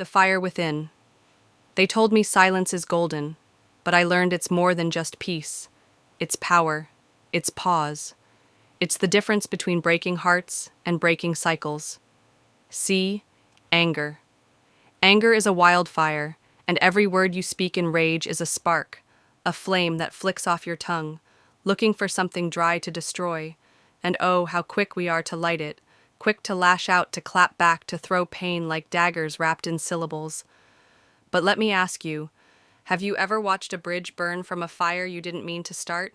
The fire within. They told me silence is golden, but I learned it's more than just peace. It's power. It's pause. It's the difference between breaking hearts and breaking cycles. See, anger. Anger is a wildfire, and every word you speak in rage is a spark, a flame that flicks off your tongue, looking for something dry to destroy. And oh, how quick we are to light it, quick to lash out, to clap back, to throw pain like daggers wrapped in syllables. But let me ask you, have you ever watched a bridge burn from a fire you didn't mean to start?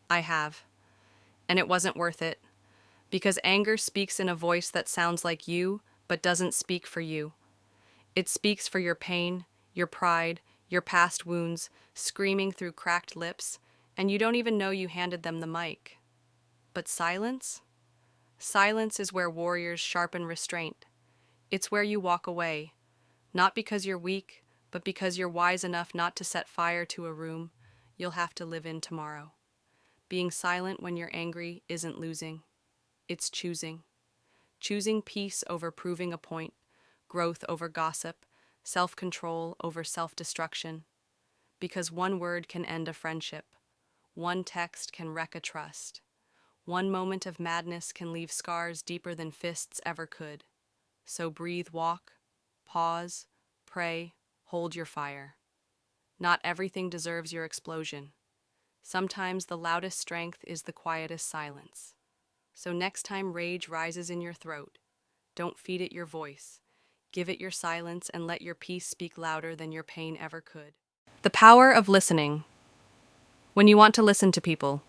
I have. And it wasn't worth it. Because anger speaks in a voice that sounds like you, but doesn't speak for you. It speaks for your pain, your pride, your past wounds, screaming through cracked lips, and you don't even know you handed them the mic. But silence? Silence is where warriors sharpen restraint. It's where you walk away, not because you're weak, but because you're wise enough not to set fire to a room you'll have to live in tomorrow. Being silent when you're angry isn't losing. It's choosing. Choosing peace over proving a point, growth over gossip, self-control over self-destruction. Because one word can end a friendship. One text can wreck a trust. One moment of madness can leave scars deeper than fists ever could. So breathe, walk, pause, pray, hold your fire. Not everything deserves your explosion. Sometimes the loudest strength is the quietest silence. So next time rage rises in your throat, don't feed it your voice. Give it your silence and let your peace speak louder than your pain ever could. The power of listening. When you want to listen to people.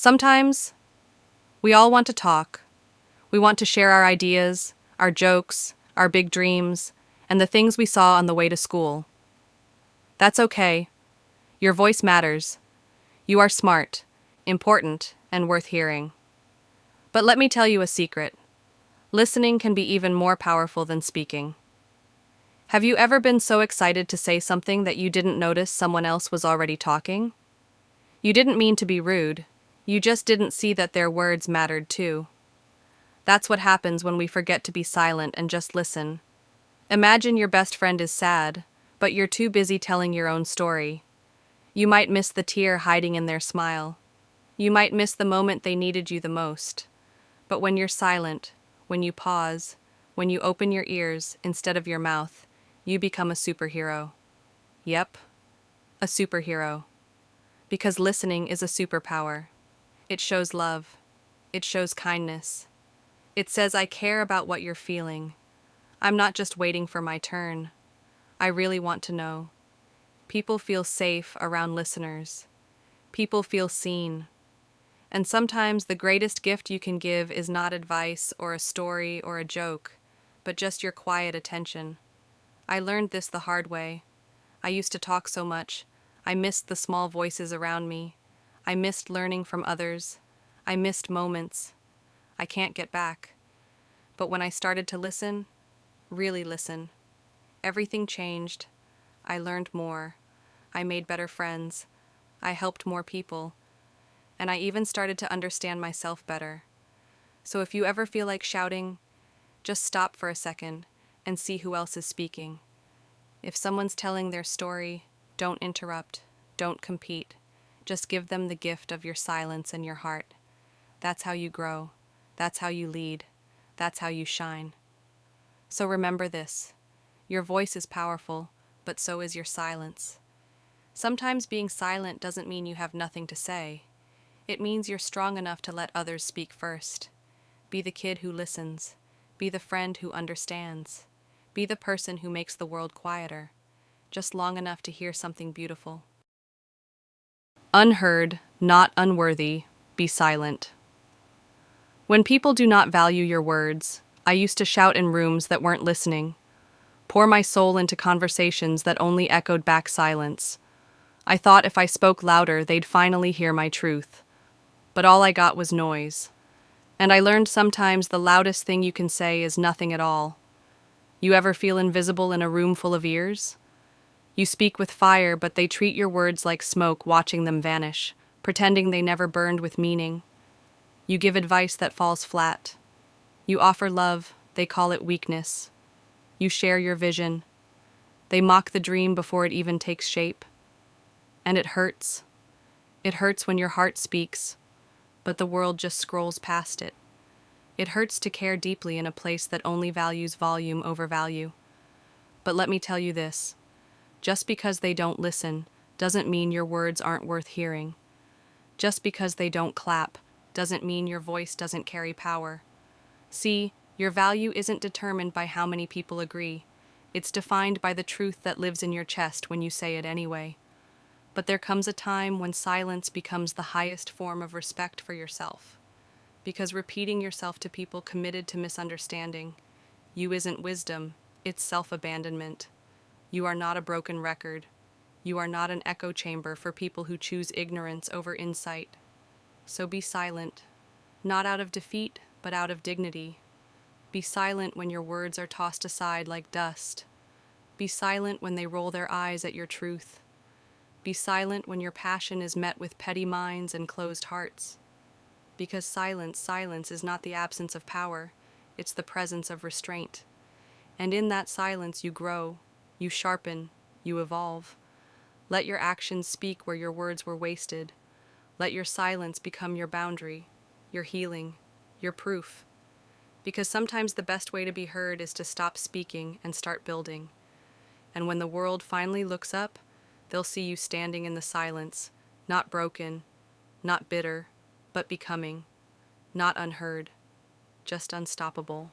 Sometimes we all want to talk. We want to share our ideas, our jokes, our big dreams, and the things we saw on the way to school. That's okay. Your voice matters. You are smart, important, and worth hearing. But let me tell you a secret. Listening can be even more powerful than speaking. Have you ever been so excited to say something that you didn't notice someone else was already talking? You didn't mean to be rude. You just didn't see that their words mattered too. That's what happens when we forget to be silent and just listen. Imagine your best friend is sad, but you're too busy telling your own story. You might miss the tear hiding in their smile. You might miss the moment they needed you the most. But when you're silent, when you pause, when you open your ears instead of your mouth, you become a superhero. Yep, a superhero. Because listening is a superpower. It shows love. It shows kindness. It says, I care about what you're feeling. I'm not just waiting for my turn. I really want to know. People feel safe around listeners. People feel seen. And sometimes the greatest gift you can give is not advice or a story or a joke, but just your quiet attention. I learned this the hard way. I used to talk so much. I missed the small voices around me. I missed learning from others. I missed moments. I can't get back. But when I started to listen, really listen, everything changed. I learned more. I made better friends. I helped more people. And I even started to understand myself better. So if you ever feel like shouting, just stop for a second and see who else is speaking. If someone's telling their story, don't interrupt, don't compete. Just give them the gift of your silence and your heart. That's how you grow. That's how you lead. That's how you shine. So remember this. Your voice is powerful, but so is your silence. Sometimes being silent doesn't mean you have nothing to say. It means you're strong enough to let others speak first. Be the kid who listens. Be the friend who understands. Be the person who makes the world quieter, just long enough to hear something beautiful. Unheard, not unworthy, be silent. When people do not value your words, I used to shout in rooms that weren't listening, pour my soul into conversations that only echoed back silence. I thought if I spoke louder, they'd finally hear my truth. But all I got was noise. And I learned sometimes the loudest thing you can say is nothing at all. You ever feel invisible in a room full of ears? You speak with fire, but they treat your words like smoke, watching them vanish, pretending they never burned with meaning. You give advice that falls flat. You offer love, they call it weakness. You share your vision. They mock the dream before it even takes shape. And it hurts. It hurts when your heart speaks, but the world just scrolls past it. It hurts to care deeply in a place that only values volume over value. But let me tell you this. Just because they don't listen doesn't mean your words aren't worth hearing. Just because they don't clap doesn't mean your voice doesn't carry power. See, your value isn't determined by how many people agree. It's defined by the truth that lives in your chest when you say it anyway. But there comes a time when silence becomes the highest form of respect for yourself. Because repeating yourself to people committed to misunderstanding you isn't wisdom, it's self-abandonment. You are not a broken record. You are not an echo chamber for people who choose ignorance over insight. So be silent, not out of defeat, but out of dignity. Be silent when your words are tossed aside like dust. Be silent when they roll their eyes at your truth. Be silent when your passion is met with petty minds and closed hearts. Because silence is not the absence of power, it's the presence of restraint. And in that silence you grow, you sharpen, you evolve. Let your actions speak where your words were wasted. Let your silence become your boundary, your healing, your proof. Because sometimes the best way to be heard is to stop speaking and start building. And when the world finally looks up, they'll see you standing in the silence, not broken, not bitter, but becoming, not unheard, just unstoppable.